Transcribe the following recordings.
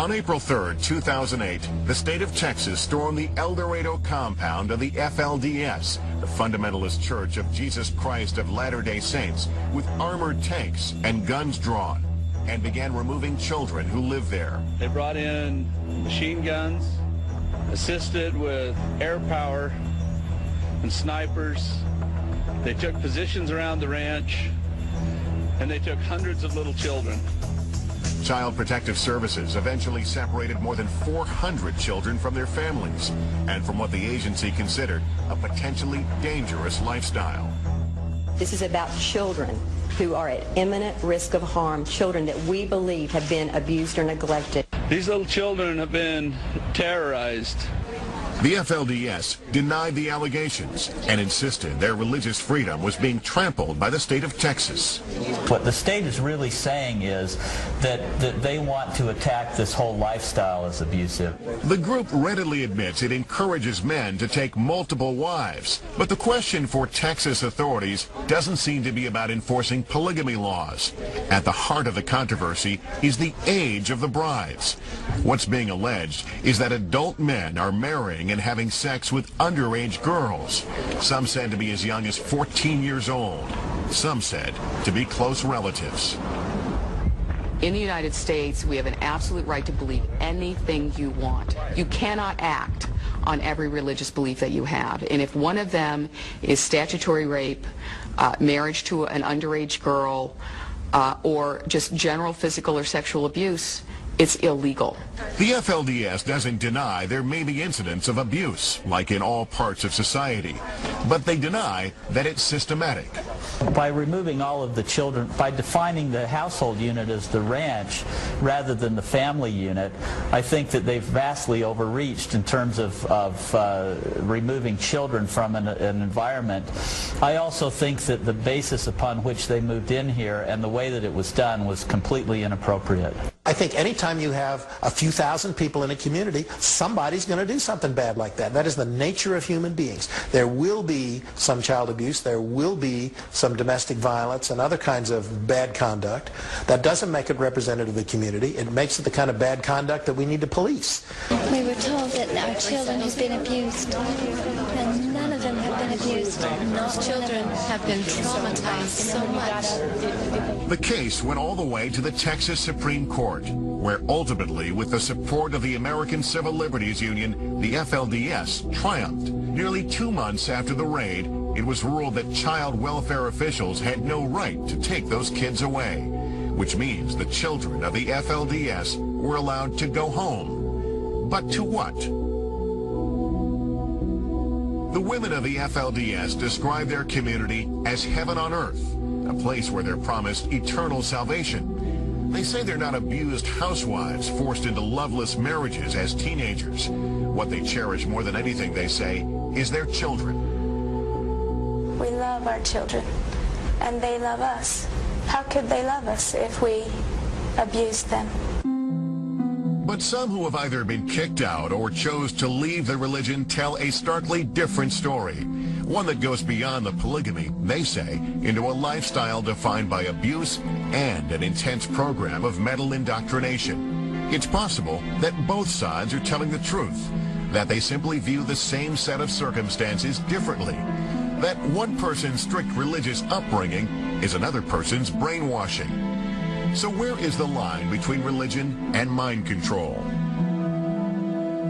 On April 3rd, 2008, the state of Texas stormed the El Dorado compound of the FLDS, the Fundamentalist Church of Jesus Christ of Latter-day Saints, with armored tanks and guns drawn, and began removing children who live there. They brought in machine guns, assisted with air power and snipers. They took positions around the ranch, and they took hundreds of little children. Child Protective Services eventually separated more than 400 children from their families and from what the agency considered a potentially dangerous lifestyle. This is about children who are at imminent risk of harm, children that we believe have been abused or neglected. These little children have been terrorized. The FLDS denied the allegations and insisted their religious freedom was being trampled by the state of Texas. What the state is really saying is that they want to attack this whole lifestyle as abusive. The group readily admits it encourages men to take multiple wives, but the question for Texas authorities doesn't seem to be about enforcing polygamy laws. At the heart of the controversy is the age of the brides. What's being alleged is that adult men are marrying and having sex with underage girls. Some said to be as young as 14 years old. Some said to be close relatives. In the United States, we have an absolute right to believe anything you want. You cannot act on every religious belief that you have. And if one of them is statutory rape, marriage to an underage girl, or just general physical or sexual abuse, it's illegal. The FLDS doesn't deny there may be incidents of abuse, like in all parts of society, but they deny that it's systematic. By removing all of the children, by defining the household unit as the ranch rather than the family unit, I think that they've vastly overreached in terms of removing children from an environment. I also think that the basis upon which they moved in here and the way that it was done was completely inappropriate. I think anytime you have a few thousand people in a community, somebody's going to do something bad like that. That is the nature of human beings. There will be some child abuse, there will be some domestic violence and other kinds of bad conduct. That doesn't make it representative of the community. It makes it the kind of bad conduct that we need to police. We were told that our children have been abused, and none of them have been abused. Those children have been traumatized so much. The case went all the way to the Texas Supreme Court, where ultimately, with the support of the American Civil Liberties Union, the FLDS triumphed. Nearly 2 months after the raid, it was ruled that child welfare officials had no right to take those kids away, which means the children of the FLDS were allowed to go home. But to what? The women of the FLDS describe their community as heaven on earth, a place where they're promised eternal salvation. They say they're not abused housewives forced into loveless marriages as teenagers. What they cherish more than anything, they say, is their children. We love our children, and they love us. How could they love us if we abused them? But some who have either been kicked out or chose to leave the religion tell a starkly different story. One that goes beyond the polygamy, they say, into a lifestyle defined by abuse and an intense program of mental indoctrination. It's possible that both sides are telling the truth, that they simply view the same set of circumstances differently, that one person's strict religious upbringing is another person's brainwashing. So where is the line between religion and mind control?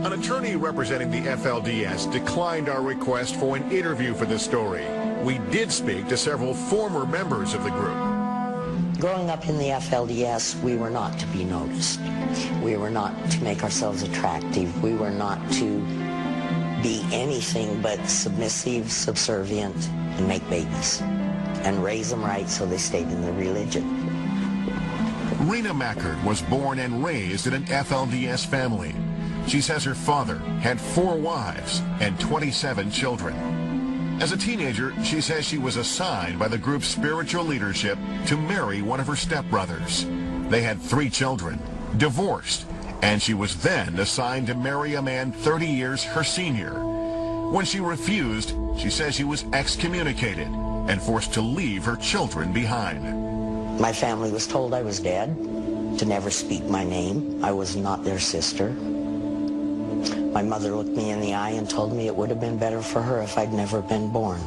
An attorney representing the FLDS declined our request for an interview for this story. We did speak to several former members of the group. Growing up in the FLDS, we were not to be noticed. We were not to make ourselves attractive. We were not to be anything but submissive, subservient, and make babies, and raise them right so they stayed in the religion. Rena Mackard was born and raised in an FLDS family. She says her father had 4 wives and 27 children. As a teenager, she says she was assigned by the group's spiritual leadership to marry one of her stepbrothers. They had 3 children, divorced, and she was then assigned to marry a man 30 years her senior. When she refused, she says she was excommunicated and forced to leave her children behind. My family was told I was dead. to never speak my name. I was not their sister. My mother looked me in the eye and told me it would have been better for her if I'd never been born.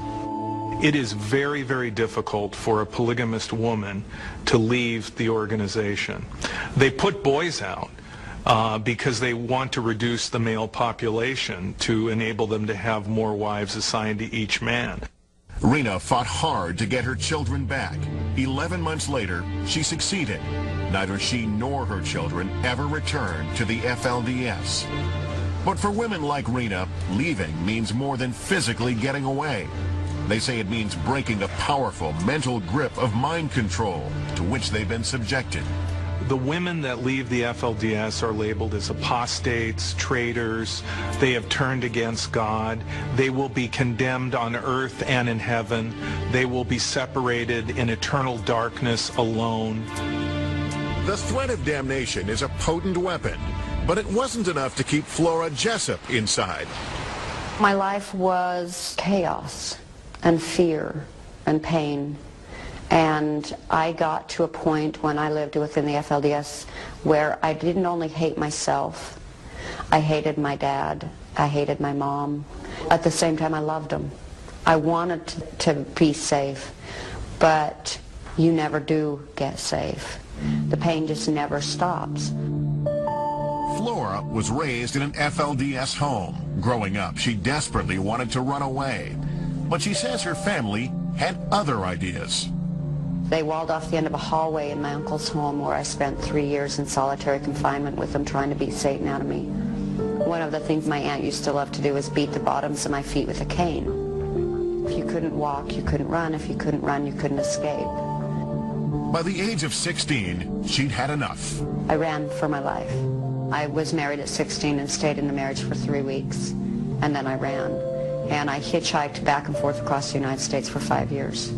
It is very, very difficult for a polygamist woman to leave the organization. They put boys out because they want to reduce the male population to enable them to have more wives assigned to each man. Rena fought hard to get her children back. 11 months later, she succeeded. Neither she nor her children ever returned to the FLDS. But for women like Rena, leaving means more than physically getting away. They say it means breaking a powerful mental grip of mind control to which they've been subjected. The women that leave the FLDS are labeled as apostates, traitors. They have turned against God. They will be condemned on earth and in heaven. They will be separated in eternal darkness alone. The threat of damnation is a potent weapon, but it wasn't enough to keep Flora Jessup inside. My life was chaos and fear and pain. And I got to a point when I lived within the FLDS where I didn't only hate myself, I hated my dad, I hated my mom. At the same time, I loved them. I wanted to be safe, but you never do get safe. The pain just never stops. Flora was raised in an FLDS home. Growing up, she desperately wanted to run away. But she says her family had other ideas. They walled off the end of a hallway in my uncle's home where I spent 3 years in solitary confinement with them trying to beat Satan out of me. One of the things my aunt used to love to do was beat the bottoms of my feet with a cane. If you couldn't walk, you couldn't run. If you couldn't run, you couldn't escape. By the age of 16, she'd had enough. I ran for my life. I was married at 16 and stayed in the marriage for 3 weeks, and then I ran. And I hitchhiked back and forth across the United States for 5 years.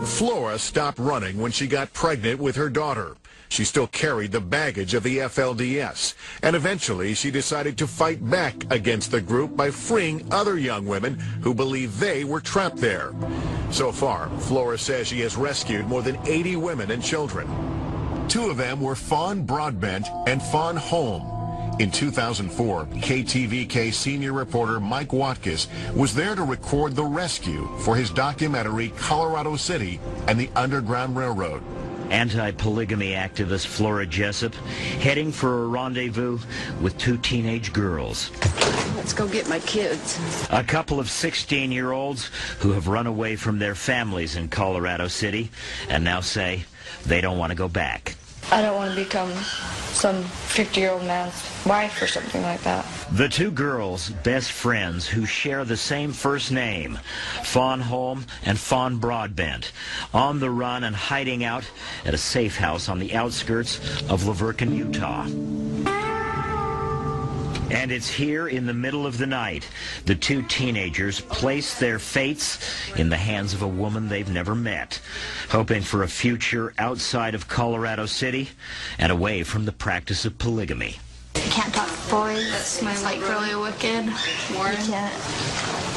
Flora stopped running when she got pregnant with her daughter. She still carried the baggage of the FLDS, and eventually she decided to fight back against the group by freeing other young women who believed they were trapped there. So far, Flora says she has rescued more than 80 women and children. 2 of them were Fawn Broadbent and Fawn Holm. In 2004, KTVK senior reporter Mike Watkiss was there to record the rescue for his documentary Colorado City and the Underground Railroad. Anti-polygamy activist Flora Jessup heading for a rendezvous with 2 teenage girls. Let's go get my kids. A couple of 16-year-olds who have run away from their families in Colorado City and now say they don't want to go back. I don't want to become some 50-year-old man's wife or something like that. The 2 girls, best friends who share the same first name, Fawn Holm and Fawn Broadbent, on the run and hiding out at a safe house on the outskirts of Laverkin, Utah. And it's here in the middle of the night the 2 teenagers place their fates in the hands of a woman they've never met, hoping for a future outside of Colorado City and away from the practice of polygamy. Can't talk to boys. That's my like really wicked. You can't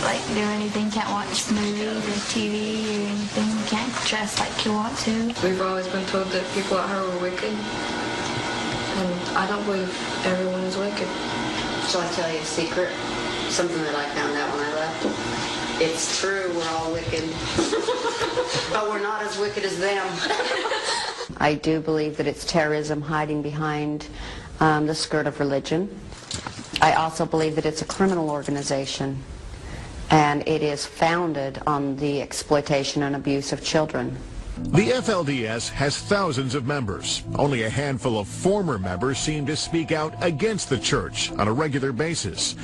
like do anything. Can't watch movies or TV or anything. You can't dress like you want to. We've always been told that people out here were wicked, and I don't believe everyone is wicked. Shall I tell you a secret? Something that I found out when I left. It's true, we're all wicked. But we're not as wicked as them. I do believe that it's terrorism hiding behind the skirt of religion. I also believe that it's a criminal organization, and it is founded on the exploitation and abuse of children. The FLDS has thousands of members. Only a handful of former members seem to speak out against the church on a regular basis.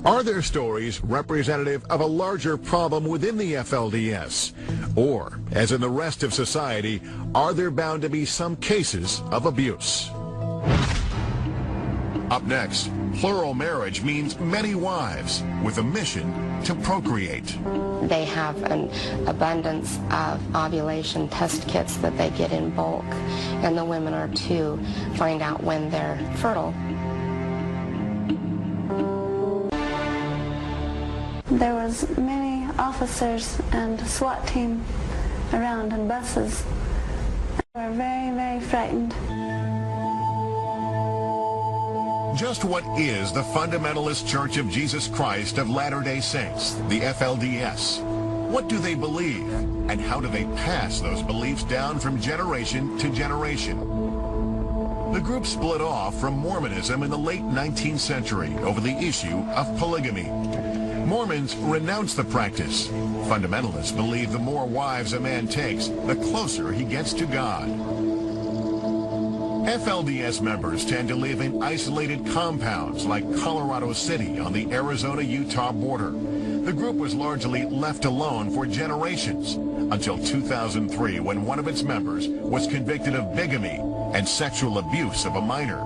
Are their stories representative of a larger problem within the FLDS? Or, as in the rest of society, are there bound to be some cases of abuse? Up next, plural marriage means many wives with a mission to procreate. They have an abundance of ovulation test kits that they get in bulk, and the women are to find out when they're fertile. There was many officers and a SWAT team around in buses. They were very, very frightened. Just what is the Fundamentalist Church of Jesus Christ of Latter-day Saints, the FLDS? What do they believe, and how do they pass those beliefs down from generation to generation? The group split off from Mormonism in the late 19th century over the issue of polygamy. Mormons renounce the practice. Fundamentalists believe the more wives a man takes, the closer he gets to God. FLDS members tend to live in isolated compounds like Colorado City on the Arizona-Utah border. The group was largely left alone for generations until 2003, when one of its members was convicted of bigamy and sexual abuse of a minor.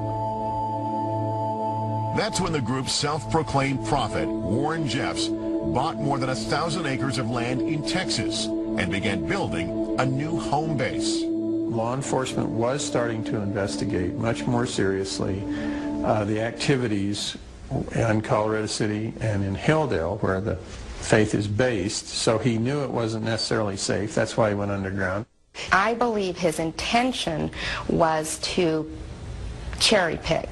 That's when the group's self-proclaimed prophet, Warren Jeffs, bought more than 1,000 acres of land in Texas and began building a new home base. Law enforcement was starting to investigate much more seriously the activities in Colorado City and in Hilldale, where the faith is based, so he knew it wasn't necessarily safe. That's why he went underground. I believe his intention was to cherry pick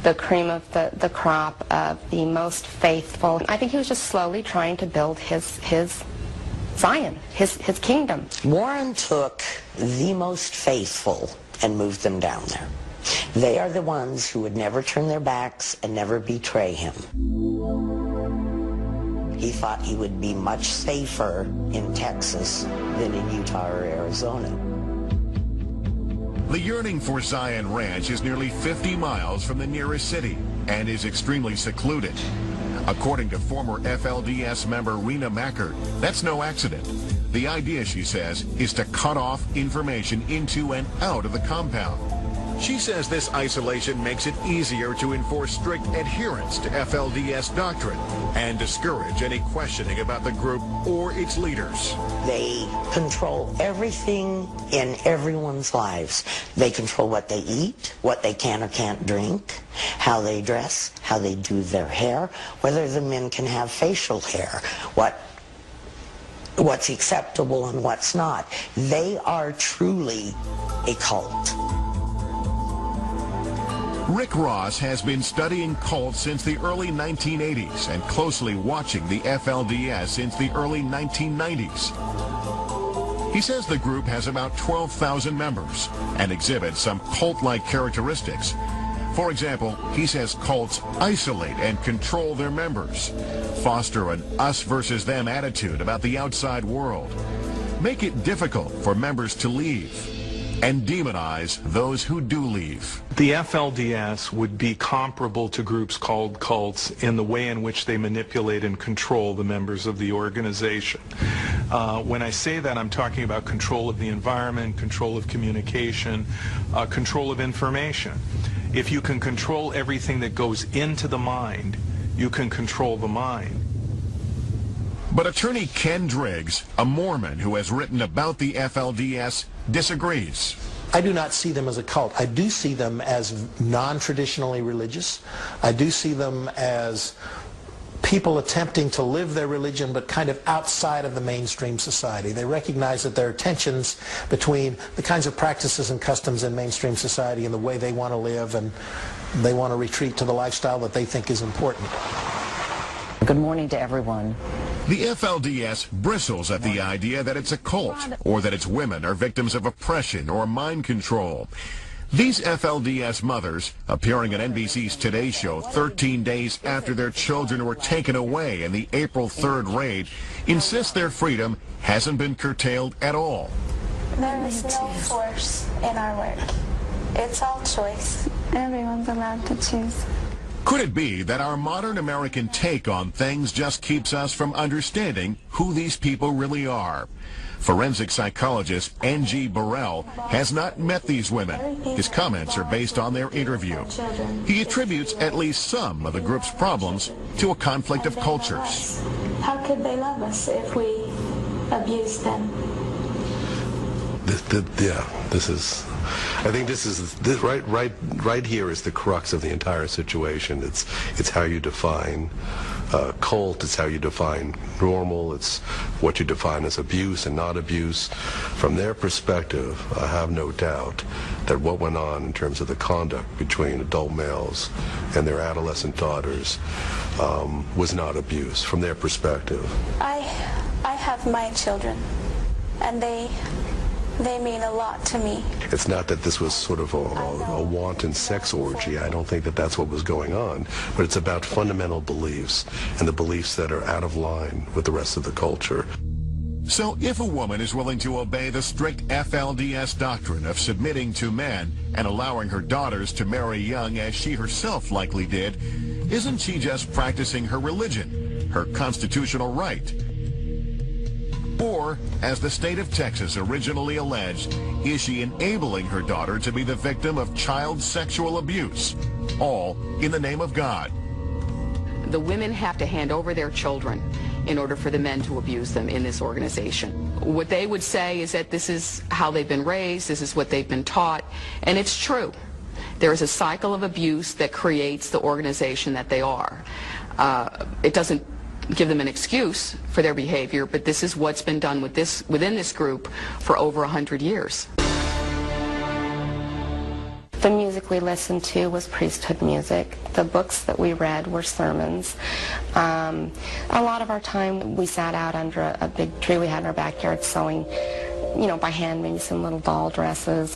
the cream of the crop of the most faithful. I think he was just slowly trying to build his Zion, his kingdom. Warren took the most faithful and moved them down there. They are the ones who would never turn their backs and never betray him. He thought he would be much safer in Texas than in Utah or Arizona. The yearning for Zion Ranch is nearly 50 miles from the nearest city and is extremely secluded. According to former FLDS member Rena Mackert, that's no accident. The idea, she says, is to cut off information into and out of the compound. She says this isolation makes it easier to enforce strict adherence to FLDS doctrine and discourage any questioning about the group or its leaders. They control everything in everyone's lives. They control what they eat, what they can or can't drink, how they dress, how they do their hair, whether the men can have facial hair, what's acceptable and what's not. They are truly a cult. Rick Ross has been studying cults since the early 1980s and closely watching the FLDS since the early 1990s. He says the group has about 12,000 members and exhibits some cult-like characteristics. For example, he says cults isolate and control their members, foster an us versus them attitude about the outside world, make it difficult for members to leave, and demonize those who do leave. The FLDS would be comparable to groups called cults in the way in which they manipulate and control the members of the organization. When I say that, I'm talking about control of the environment, control of communication, control of information. If you can control everything that goes into the mind, you can control the mind. But attorney Ken Driggs, a Mormon who has written about the FLDS, disagrees. I do not see them as a cult. I do see them as non-traditionally religious. I do see them as people attempting to live their religion but kind of outside of the mainstream society. They recognize that there are tensions between the kinds of practices and customs in mainstream society and the way they want to live, and they want to retreat to the lifestyle that they think is important. Good morning to everyone. The FLDS bristles at the idea that it's a cult or that its women are victims of oppression or mind control. These FLDS mothers, appearing on NBC's Today Show 13 days after their children were taken away in the April 3rd raid, insist their freedom hasn't been curtailed at all. There is no force in our work. It's all choice. Everyone's allowed to choose. Could it be that our modern American take on things just keeps us from understanding who these people really are? Forensic psychologist N.G. Burrell has not met these women. His comments are based on their interview. He attributes at least some of the group's problems to a conflict of cultures. How could they love us if we abused them? I think this right here is the crux of the entire situation. It's how you define cult. It's how you define normal. It's what you define as abuse and not abuse. From their perspective, I have no doubt that what went on in terms of the conduct between adult males and their adolescent daughters was not abuse from their perspective. I have my children, and they mean a lot to me. It's not that this was sort of a wanton sex orgy. I don't think that that's what was going on. But it's about fundamental beliefs and the beliefs that are out of line with the rest of the culture. So if a woman is willing to obey the strict FLDS doctrine of submitting to men and allowing her daughters to marry young as she herself likely did, isn't she just practicing her religion, her constitutional right? Or, as the state of Texas originally alleged, is she enabling her daughter to be the victim of child sexual abuse, all in the name of God? The women have to hand over their children in order for the men to abuse them in this organization. What they would say is that this is how they've been raised, this is what they've been taught, and it's true. There is a cycle of abuse that creates the organization that they are. It doesn't give them an excuse for their behavior, but this is what's been done within this group for over 100 years. The music we listened to was priesthood music. The books that we read were sermons. A lot of our time we sat out under a big tree we had in our backyard sewing, by hand, maybe some little doll dresses.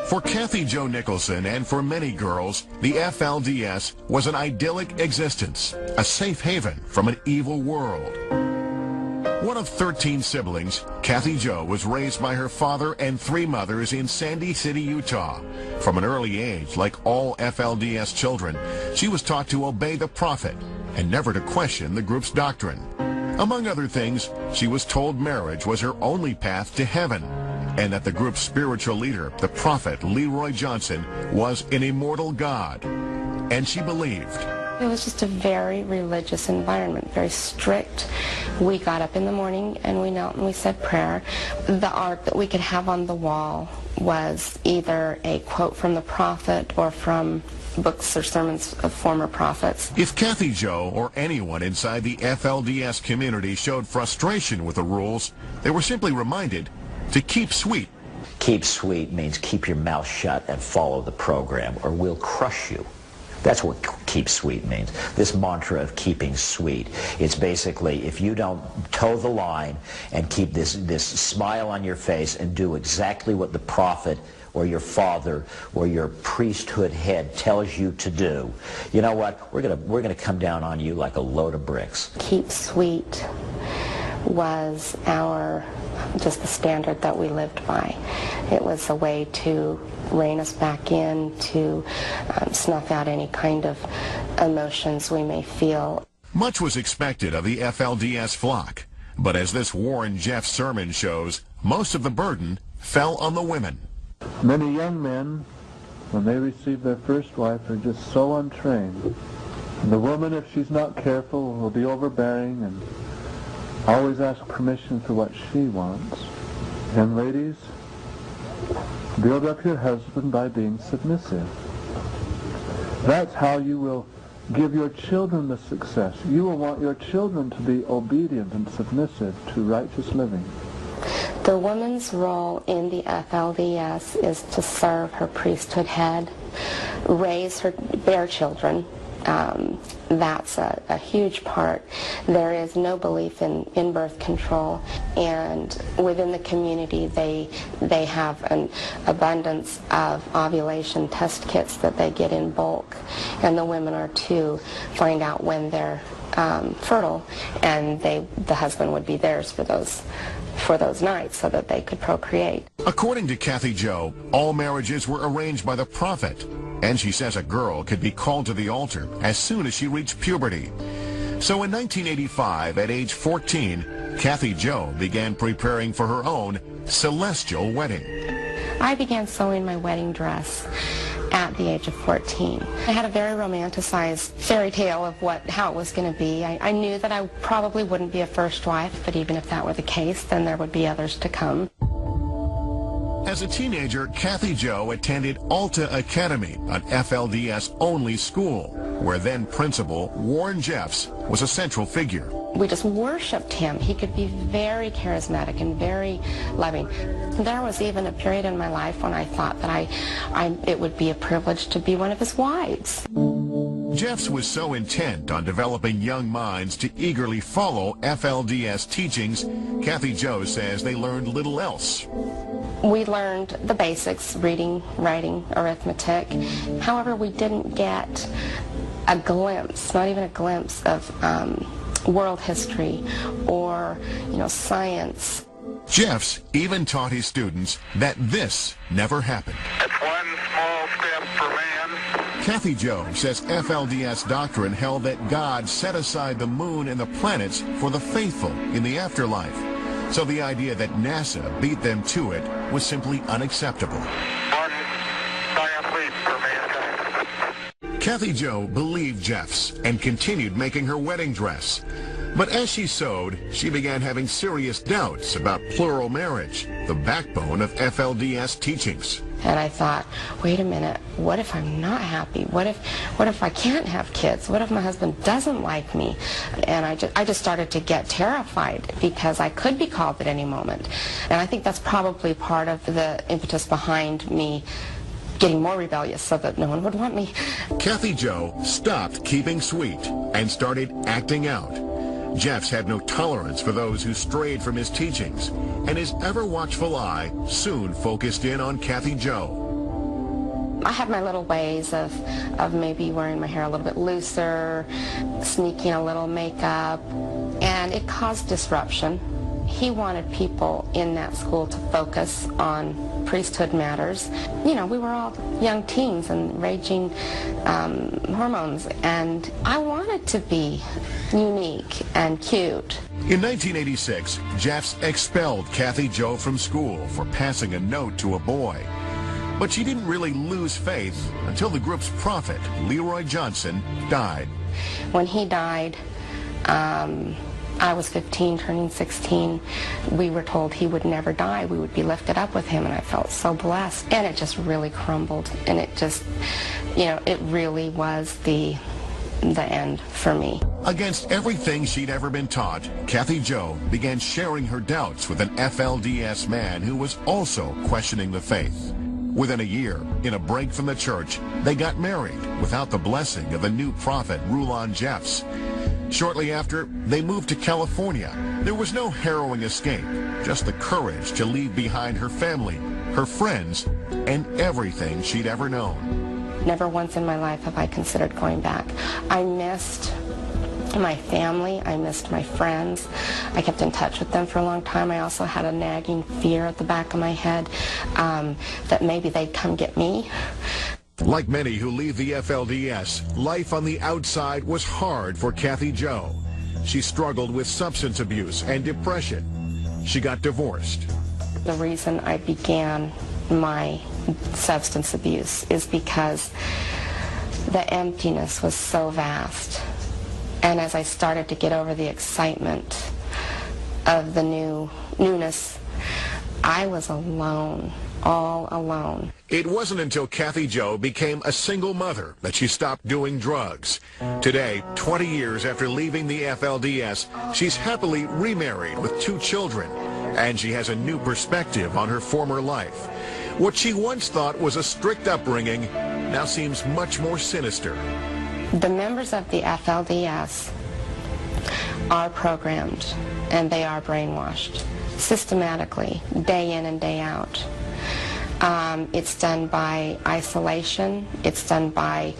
For Kathy Jo Nicholson and for many girls, the FLDS was an idyllic existence, a safe haven from an evil world. One of 13 siblings, Kathy Jo was raised by her father and 3 mothers in Sandy City, Utah. From an early age, like all FLDS children, she was taught to obey the prophet and never to question the group's doctrine. Among other things, she was told marriage was her only path to heaven, and that the group's spiritual leader, the prophet Leroy Johnson, was an immortal God. And she believed. It was just a very religious environment, very strict. We got up in the morning and we knelt and we said prayer. The art that we could have on the wall was either a quote from the prophet or from books or sermons of former prophets. If Kathy Jo or anyone inside the FLDS community showed frustration with the rules, they were simply reminded to keep sweet. Keep sweet means keep your mouth shut and follow the program, or we'll crush you. That's what keep sweet means. This mantra of keeping sweet. It's basically if you don't toe the line and keep this smile on your face and do exactly what the prophet or your father or your priesthood head tells you to do, you know what? We're gonna come down on you like a load of bricks. Keep sweet was just the standard that we lived by. It was a way to rein us back in, to snuff out any kind of emotions we may feel. Much was expected of the FLDS flock, but as this Warren Jeff sermon shows, most of the burden fell on the women. Many young men, when they receive their first wife, are just so untrained. And the woman, if she's not careful, will be overbearing and always ask permission for what she wants. And ladies, build up your husband by being submissive. That's how you will give your children the success. You will want your children to be obedient and submissive to righteous living. The woman's role in the FLDS is to serve her priesthood head, bear children. That's a huge part. There is no belief in birth control, and within the community they have an abundance of ovulation test kits that they get in bulk, and the women are to find out when they're fertile, and the husband would be theirs for those nights so that they could procreate. According to Kathy Jo, all marriages were arranged by the prophet, and she says a girl could be called to the altar as soon as she reached puberty. So in 1985, at age 14, Kathy Jo began preparing for her own celestial wedding. I began sewing my wedding dress at the age of 14. I had a very romanticized fairy tale of how it was going to be. I knew that I probably wouldn't be a first wife, but even if that were the case, then there would be others to come. As a teenager, Kathy Jo attended Alta Academy, an FLDS-only school, where then principal Warren Jeffs was a central figure. We just worshipped him. He could be very charismatic and very loving. There was even a period in my life when I thought that it would be a privilege to be one of his wives. Jeffs was so intent on developing young minds to eagerly follow FLDS teachings, Kathy Jo says they learned little else. We learned the basics, reading, writing, arithmetic. However, we didn't get a glimpse, not even a glimpse of world history or, science. Jeffs even taught his students that this never happened. It's one small step for man. Kathy Jo says FLDS doctrine held that God set aside the moon and the planets for the faithful in the afterlife. So the idea that NASA beat them to it was simply unacceptable. One giant leap for mankind. Kathy Jo believed Jeffs and continued making her wedding dress. But as she sewed, she began having serious doubts about plural marriage, the backbone of FLDS teachings. And I thought, wait a minute, what if I'm not happy? What if I can't have kids? What if my husband doesn't like me? And I just started to get terrified because I could be called at any moment. And I think that's probably part of the impetus behind me getting more rebellious so that no one would want me. Kathy Jo stopped keeping sweet and started acting out. Jeffs had no tolerance for those who strayed from his teachings, and his ever-watchful eye soon focused in on Kathy Jo. I had my little ways of maybe wearing my hair a little bit looser, sneaking a little makeup, and it caused disruption. He wanted people in that school to focus on priesthood matters. We were all young teens and raging hormones, and I wanted to be unique and cute. In 1986, Jeffs expelled Kathy Jo from school for passing a note to a boy. But she didn't really lose faith until the group's prophet, Leroy Johnson, died. When he died, I was 15, turning 16. We were told he would never die. We would be lifted up with him, and I felt so blessed. And it just really crumbled, and it just, it really was the end for me. Against everything she'd ever been taught, Kathy Jo began sharing her doubts with an FLDS man who was also questioning the faith. Within a year, in a break from the church, they got married without the blessing of the new prophet, Rulon Jeffs. Shortly after, they moved to California. There was no harrowing escape, just the courage to leave behind her family, her friends, and everything she'd ever known. Never once in my life have I considered going back. I missed my family. I missed my friends. I kept in touch with them for a long time. I also had a nagging fear at the back of my head that maybe they'd come get me. Like many who leave the FLDS, life on the outside was hard for Kathy Jo. She struggled with substance abuse and depression. She got divorced. The reason I began my substance abuse is because the emptiness was so vast. And as I started to get over the excitement of the newness, I was alone, all alone. It wasn't until Kathy Jo became a single mother that she stopped doing drugs. Today, 20 years after leaving the FLDS, she's happily remarried with 2 children, and she has a new perspective on her former life. What she once thought was a strict upbringing now seems much more sinister. The members of the FLDS are programmed, and they are brainwashed systematically, day in and day out. It's done by isolation, it's done by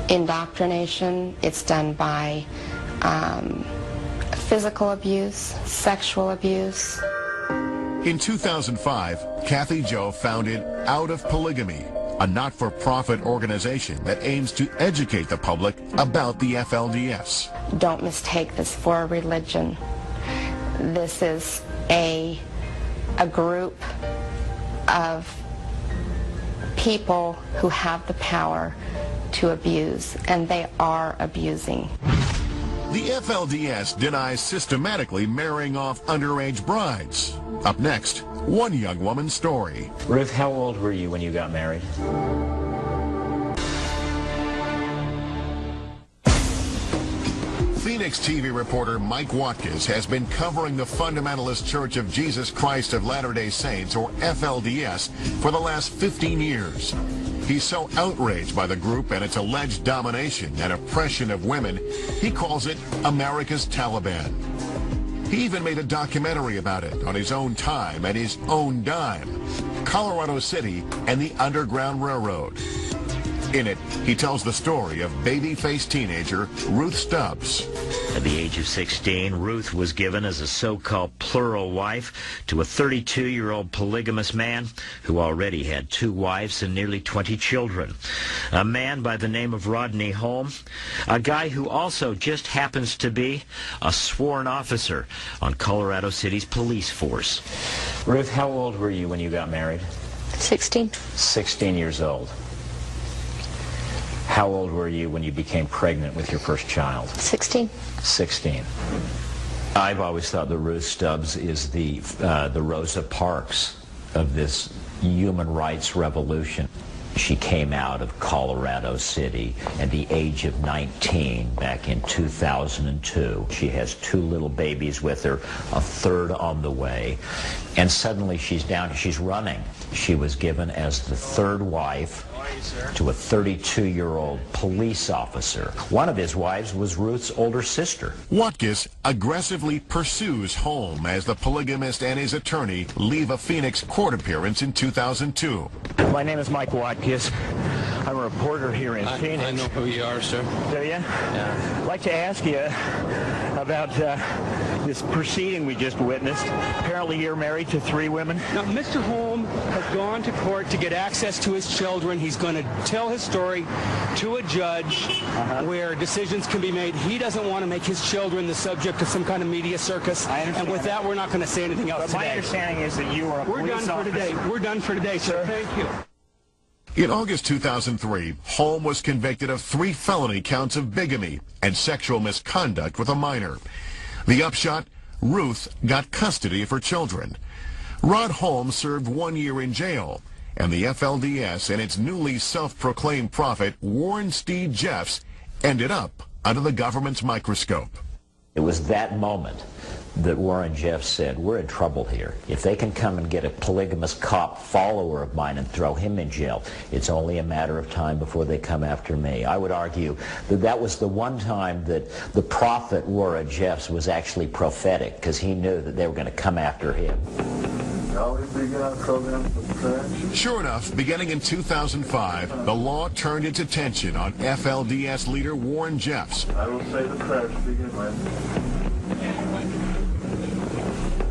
indoctrination, it's done by physical abuse, sexual abuse. In 2005, Kathy Jo founded Out of Polygamy, a not-for-profit organization that aims to educate the public about the FLDS. Don't mistake this for a religion. This is a group of people who have the power to abuse, and they are abusing. The FLDS denies systematically marrying off underage brides. Up next, one young woman's story. Ruth, how old were you when you got married? Phoenix TV reporter Mike Watkins has been covering the Fundamentalist Church of Jesus Christ of Latter-day Saints, or FLDS, for the last 15 years. He's so outraged by the group and its alleged domination and oppression of women, he calls it America's Taliban. He even made a documentary about it on his own time and his own dime, Colorado City and the Underground Railroad. In it, he tells the story of baby-faced teenager Ruth Stubbs. At the age of 16, Ruth was given as a so-called plural wife to a 32-year-old polygamous man who already had 2 wives and nearly 20 children. A man by the name of Rodney Holm, a guy who also just happens to be a sworn officer on Colorado City's police force. Ruth, how old were you when you got married? 16. 16 years old. How old were you when you became pregnant with your first child? 16. 16. I've always thought that Ruth Stubbs is the Rosa Parks of this human rights revolution. She came out of Colorado City at the age of 19 back in 2002. She has 2 little babies with her, a 3rd on the way, and suddenly she's running. She was given as the 3rd wife to a 32-year-old police officer. One of his wives was Ruth's older sister. Watkins aggressively pursues Holm as the polygamist and his attorney leave a Phoenix court appearance in 2002. My name is Mike Watkins. I'm a reporter here in Phoenix. I know who you are, sir. Do you? Yeah. I'd like to ask you about this proceeding we just witnessed. Apparently you're married to 3 women. Now, Mr. Holm has gone to court to get access to his children. He's going to tell his story to a judge where decisions can be made. He doesn't want to make his children the subject of some kind of media circus. I understand. And with that, we're not going to say anything else today. My understanding is that you are a police officer. We're done for today. We're done for today, sir. Thank you. In August 2003, Holm was convicted of 3 felony counts of bigamy and sexual misconduct with a minor. The upshot, Ruth got custody of her children. Rod Holm served 1 year in jail, and the FLDS and its newly self-proclaimed prophet, Warren Steed Jeffs, ended up under the government's microscope. It was that moment that Warren Jeffs said, we're in trouble here. If they can come and get a polygamous cop follower of mine and throw him in jail, it's only a matter of time before they come after me. I would argue that that was the one time that the prophet Warren Jeffs was actually prophetic, because he knew that they were going to come after him. Sure enough, beginning in 2005, the law turned its attention on FLDS leader Warren Jeffs. I will say the prayer to begin with.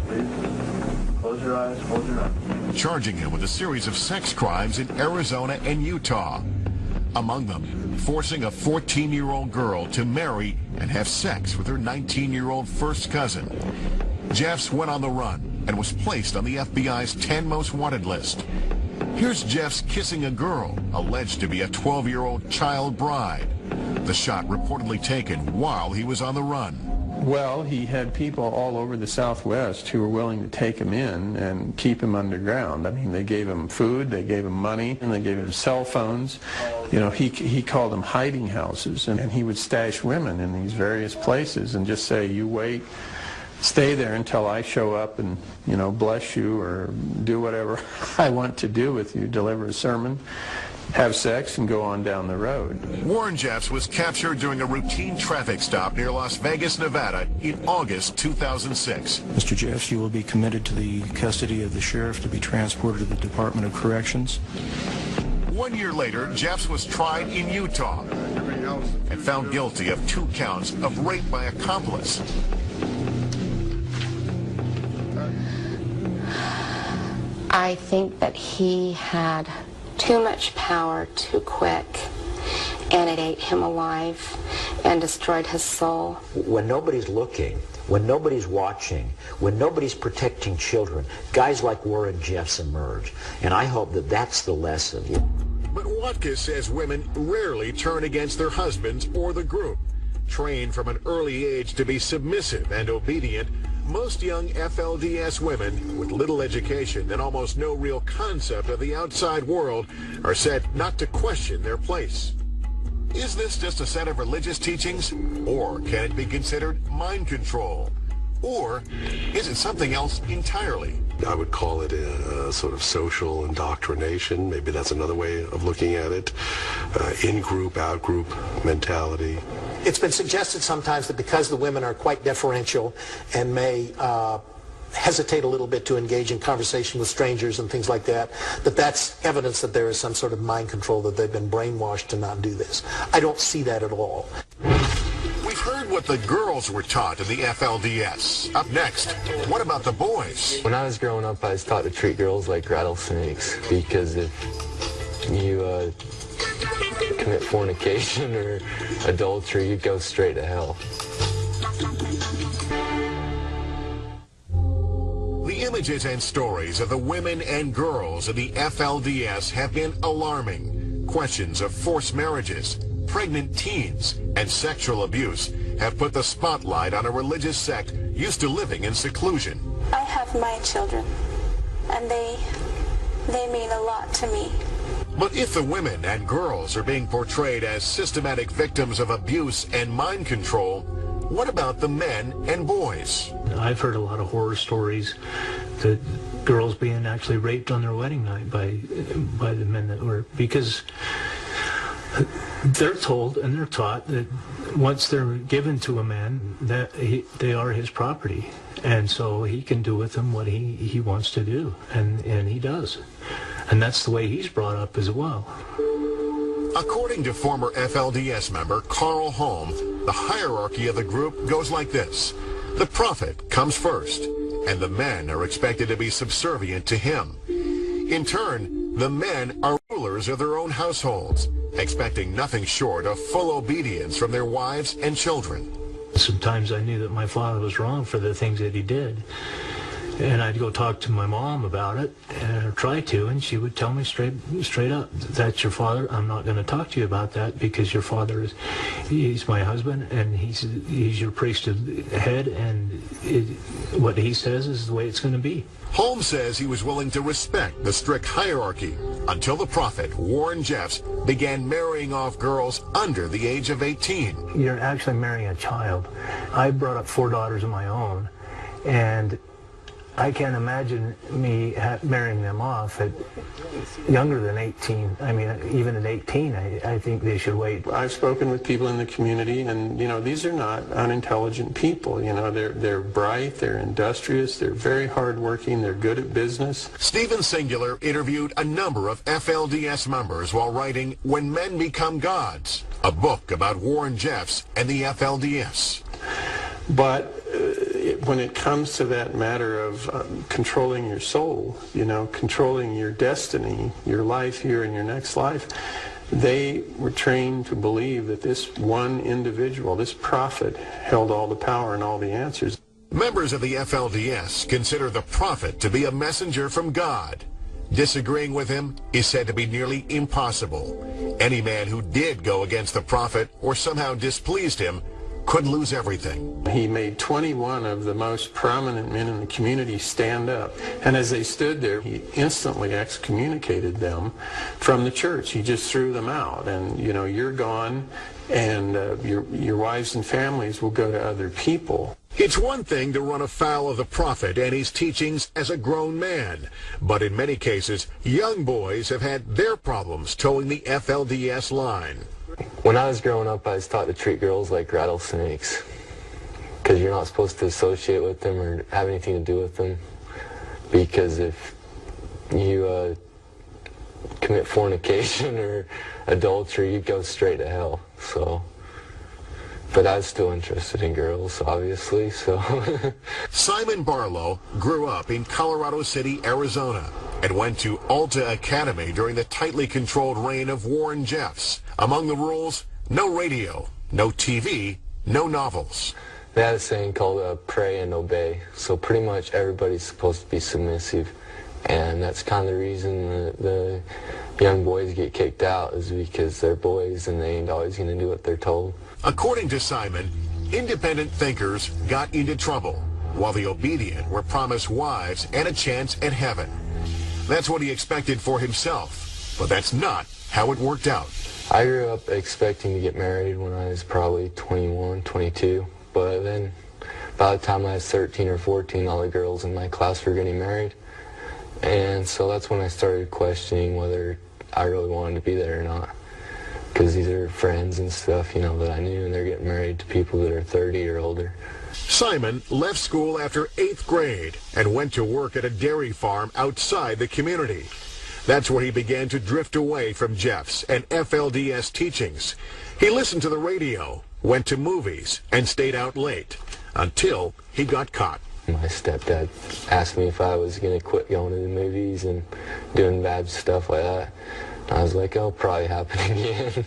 Please close your eyes, hold your eyes. Charging him with a series of sex crimes in Arizona and Utah. Among them, forcing a 14-year-old girl to marry and have sex with her 19-year-old first cousin. Jeffs went on the run and was placed on the FBI's 10 most wanted list. Here's Jeffs kissing a girl alleged to be a 12-year-old child bride. The shot reportedly taken while he was on the run. Well, he had people all over the Southwest who were willing to take him in and keep him underground. I mean, they gave him food, they gave him money, and they gave him cell phones. You know, he called them hiding houses, and he would stash women in these various places and just say, you wait, stay there until I show up and, you know, bless you or do whatever I want to do with you, deliver a sermon, have sex, and go on down the road. Warren Jeffs was captured during a routine traffic stop near Las Vegas, Nevada in August 2006. Mr. Jeffs, you will be committed to the custody of the sheriff to be transported to the Department of Corrections. 1 year later, Jeffs was tried in Utah and found guilty of 2 counts of rape by accomplice. I think that he had too much power too quick, and it ate him alive and destroyed his soul. When nobody's looking, when nobody's watching, when nobody's protecting children, guys like Warren Jeffs emerge. And I hope that that's the lesson. But Watkins says women rarely turn against their husbands or the group. Trained from an early age to be submissive and obedient, most young FLDS women with little education and almost no real concept of the outside world are said not to question their place. Is this just a set of religious teachings, or can it be considered mind control? Or is it something else entirely? I would call it a sort of social indoctrination. Maybe that's another way of looking at it. In-group, out-group mentality. It's been suggested sometimes that because the women are quite deferential and may hesitate a little bit to engage in conversation with strangers and things like that, that's evidence that there is some sort of mind control, that they've been brainwashed to not do this. I don't see that at all. We've heard what the girls were taught in the FLDS. Up next, what about the boys? When I was growing up, I was taught to treat girls like rattlesnakes, because if you commit fornication or adultery, you go straight to hell. The images and stories of the women and girls of the FLDS have been alarming. Questions of forced marriages, pregnant teens, and sexual abuse have put the spotlight on a religious sect used to living in seclusion. I have my children, and they mean a lot to me. But if the women and girls are being portrayed as systematic victims of abuse and mind control, what about the men and boys? I've heard a lot of horror stories that girls being actually raped on their wedding night by the men that were, because they're told and they're taught that once they're given to a man, that they are his property, and so he can do with them what he wants to do, and he does. And that's the way he's brought up as well. According to former FLDS member Carl Holm, the hierarchy of the group goes like this. The prophet comes first, and the men are expected to be subservient to him. In turn, the men are rulers of their own households, expecting nothing short of full obedience from their wives and children. Sometimes I knew that my father was wrong for the things that he did. And I'd go talk to my mom about it, or try to, and she would tell me straight up, that's your father. I'm not going to talk to you about that, because your father he's my husband, and he's your priesthood head, and what he says is the way it's going to be. Holmes says he was willing to respect the strict hierarchy until the prophet, Warren Jeffs, began marrying off girls under the age of 18. You're actually marrying a child. I brought up 4 daughters of my own, and I can't imagine me marrying them off at younger than 18. I mean, even at 18, I think they should wait. I've spoken with people in the community, and, you know, these are not unintelligent people. You know, they're bright, they're industrious, they're very hardworking, they're good at business. Stephen Singular interviewed a number of FLDS members while writing When Men Become Gods, a book about Warren Jeffs and the FLDS. But when it comes to that matter of controlling your soul, you know, controlling your destiny, your life here and your next life, they were trained to believe that this one individual, this prophet, held all the power and all the answers. Members of the FLDS consider the prophet to be a messenger from God. Disagreeing with him is said to be nearly impossible. Any man who did go against the prophet or somehow displeased him could lose everything. He made 21 of the most prominent men in the community stand up, and as they stood there, he instantly excommunicated them from the church. He just threw them out, and, you know, you're gone, and your wives and families will go to other people. It's one thing to run afoul of the prophet and his teachings as a grown man, but in many cases, young boys have had their problems towing the FLDS line. When I was growing up, I was taught to treat girls like rattlesnakes, because you're not supposed to associate with them or have anything to do with them, because if you commit fornication or adultery, you go straight to hell. So, but I was still interested in girls, obviously, so. Simon Barlow grew up in Colorado City, Arizona, and went to Alta Academy during the tightly controlled reign of Warren Jeffs. Among the rules, no radio, no TV, no novels. They had a saying called pray and obey, so pretty much everybody's supposed to be submissive, and that's kind of the reason the young boys get kicked out, is because they're boys and they ain't always going to do what they're told. According to Simon, independent thinkers got into trouble. while the obedient were promised wives and a chance at heaven. That's what he expected for himself, but that's not how it worked out. I grew up expecting to get married when I was probably 21, 22, but then by the time I was 13 or 14, all the girls in my class were getting married. And so that's when I started questioning whether I really wanted to be there or not. Because these are friends and stuff, you know, that I knew, and they're getting married to people that are 30 or older. Simon left school after 8th grade and went to work at a dairy farm outside the community. That's where he began to drift away from Jeff's and FLDS teachings. He listened to the radio, went to movies, and stayed out late until he got caught. My stepdad asked me if I was going to quit going to the movies and doing bad stuff like that. I was like, oh, probably happen again.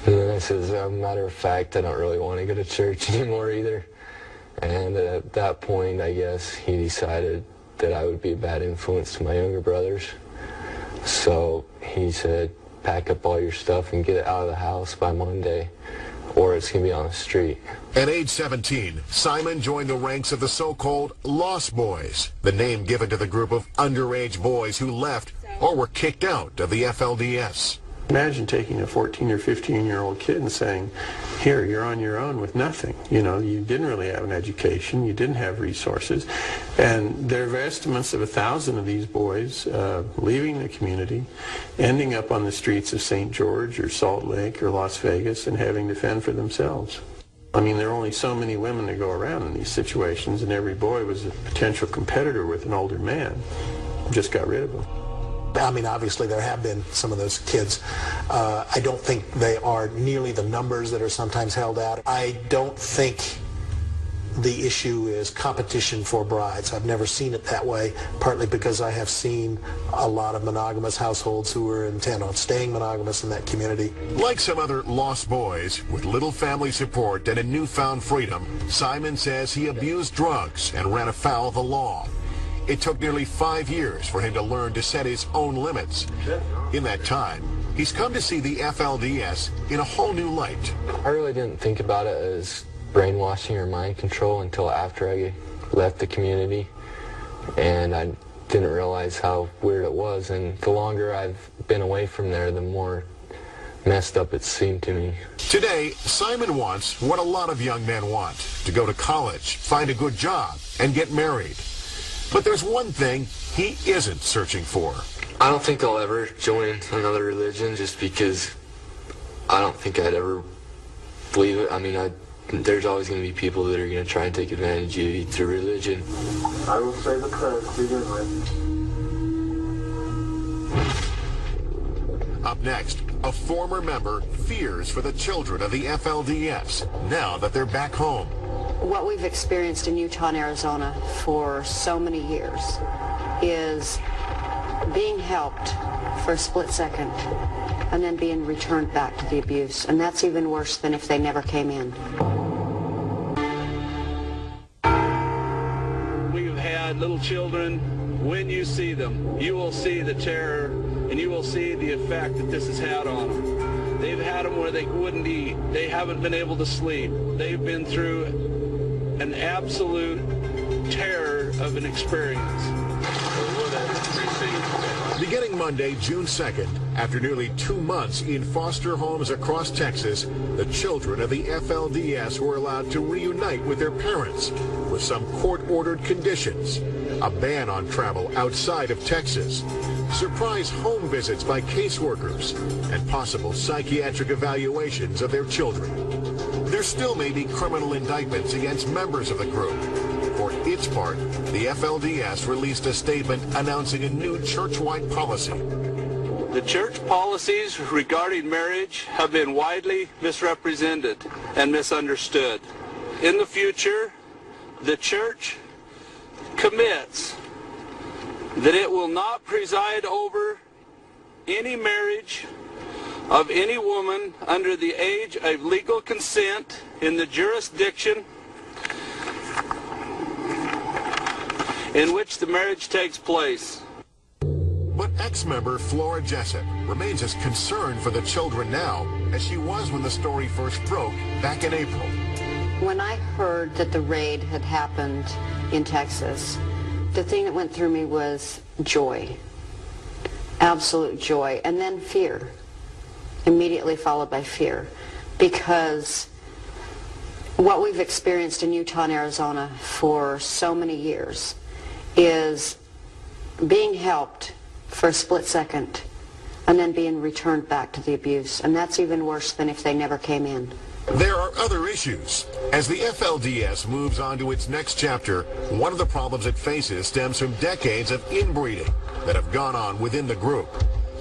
And then I said, as a matter of fact, I don't really want to go to church anymore either. And at that point, I guess, he decided that I would be a bad influence to my younger brothers. So he said, pack up all your stuff and get it out of the house by Monday, or it's going to be on the street. At age 17, Simon joined the ranks of the so-called Lost Boys, the name given to the group of underage boys who left or were kicked out of the FLDS. Imagine taking a 14 or 15-year-old kid and saying, here, you're on your own with nothing. You know, you didn't really have an education, you didn't have resources. And there are estimates of 1,000 of these boys leaving the community, ending up on the streets of St. George or Salt Lake or Las Vegas and having to fend for themselves. I mean, there are only so many women to go around in these situations, and every boy was a potential competitor with an older man. Just got rid of them. I mean, obviously there have been some of those kids. I don't think they are nearly the numbers that are sometimes held out. I don't think the issue is competition for brides. I've never seen it that way, partly because I have seen a lot of monogamous households who are intent on staying monogamous in that community. Like some other lost boys, with little family support and a newfound freedom, Simon says he abused drugs and ran afoul of the law. It took nearly 5 years for him to learn to set his own limits. In that time, he's come to see the FLDS in a whole new light. I really didn't think about it as brainwashing or mind control until after I left the community, and I didn't realize how weird it was. And the longer I've been away from there, the more messed up it seemed to me. Today, Simon wants what a lot of young men want: to go to college, find a good job, and get married. But there's one thing he isn't searching for. I don't think I'll ever join another religion, just because I don't think I'd ever believe it. I mean, there's always going to be people that are going to try and take advantage of you through religion. I will say the prayer to begin with. Up next, a former member fears for the children of the FLDS now that they're back home. What we've experienced in Utah and Arizona for so many years is being helped for a split second and then being returned back to the abuse. And that's even worse than if they never came in. We've had little children. When you see them, you will see the terror and you will see the effect that this has had on them. They've had them where they wouldn't eat. They haven't been able to sleep. They've been through an absolute terror of an experience. Beginning Monday, June 2nd, after nearly 2 months in foster homes across Texas, the children of the FLDS were allowed to reunite with their parents with some court-ordered conditions: a ban on travel outside of Texas, surprise home visits by caseworkers, and possible psychiatric evaluations of their children. There still may be criminal indictments against members of the group. For its part, the FLDS released a statement announcing a new church-wide policy. The church policies regarding marriage have been widely misrepresented and misunderstood. In the future, the church commits that it will not preside over any marriage of any woman under the age of legal consent in the jurisdiction in which the marriage takes place. But ex-member Flora Jessup remains as concerned for the children now as she was when the story first broke back in April. When I heard that the raid had happened in Texas, the thing that went through me was joy, absolute joy, and then fear, immediately followed by fear, because what we've experienced in Utah and Arizona for so many years is being helped for a split second and then being returned back to the abuse, and that's even worse than if they never came in. There are other issues. As the FLDS moves on to its next chapter, one of the problems it faces stems from decades of inbreeding that have gone on within the group.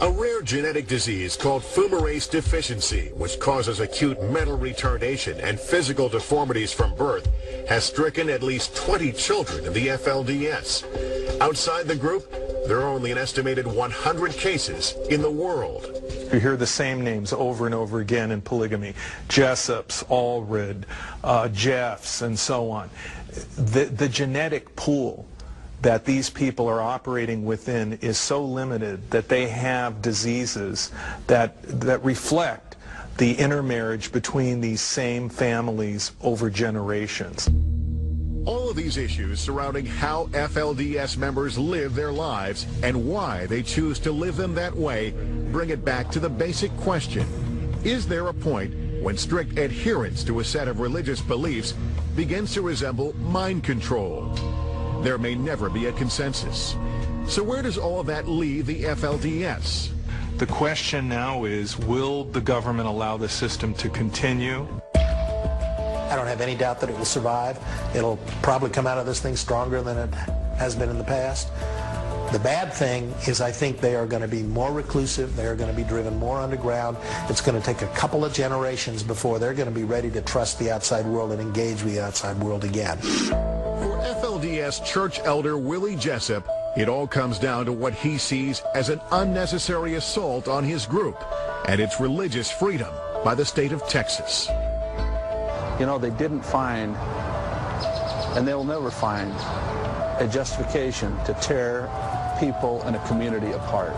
A rare genetic disease called fumarase deficiency, which causes acute mental retardation and physical deformities from birth, has stricken at least 20 children in the FLDS. Outside the group, there are only an estimated 100 cases in the world. You hear the same names over and over again in polygamy: Jessups, Allred, Jeffs, and so on. The genetic pool that these people are operating within is so limited that they have diseases that reflect the intermarriage between these same families over generations. All of these issues surrounding how FLDS members live their lives and why they choose to live them that way bring it back to the basic question: is there a point when strict adherence to a set of religious beliefs begins to resemble mind control? There may never be a consensus. So where does all of that leave the FLDS? The question now is, will the government allow the system to continue? I don't have any doubt that it will survive. It'll probably come out of this thing stronger than it has been in the past. The bad thing is I think they are going to be more reclusive. They are going to be driven more underground. It's going to take a couple of generations before they're going to be ready to trust the outside world and engage with the outside world again. For FLDS church elder Willie Jessup, it all comes down to what he sees as an unnecessary assault on his group and its religious freedom by the state of Texas. You know, they didn't find, and they'll never find, a justification to tear people and a community apart.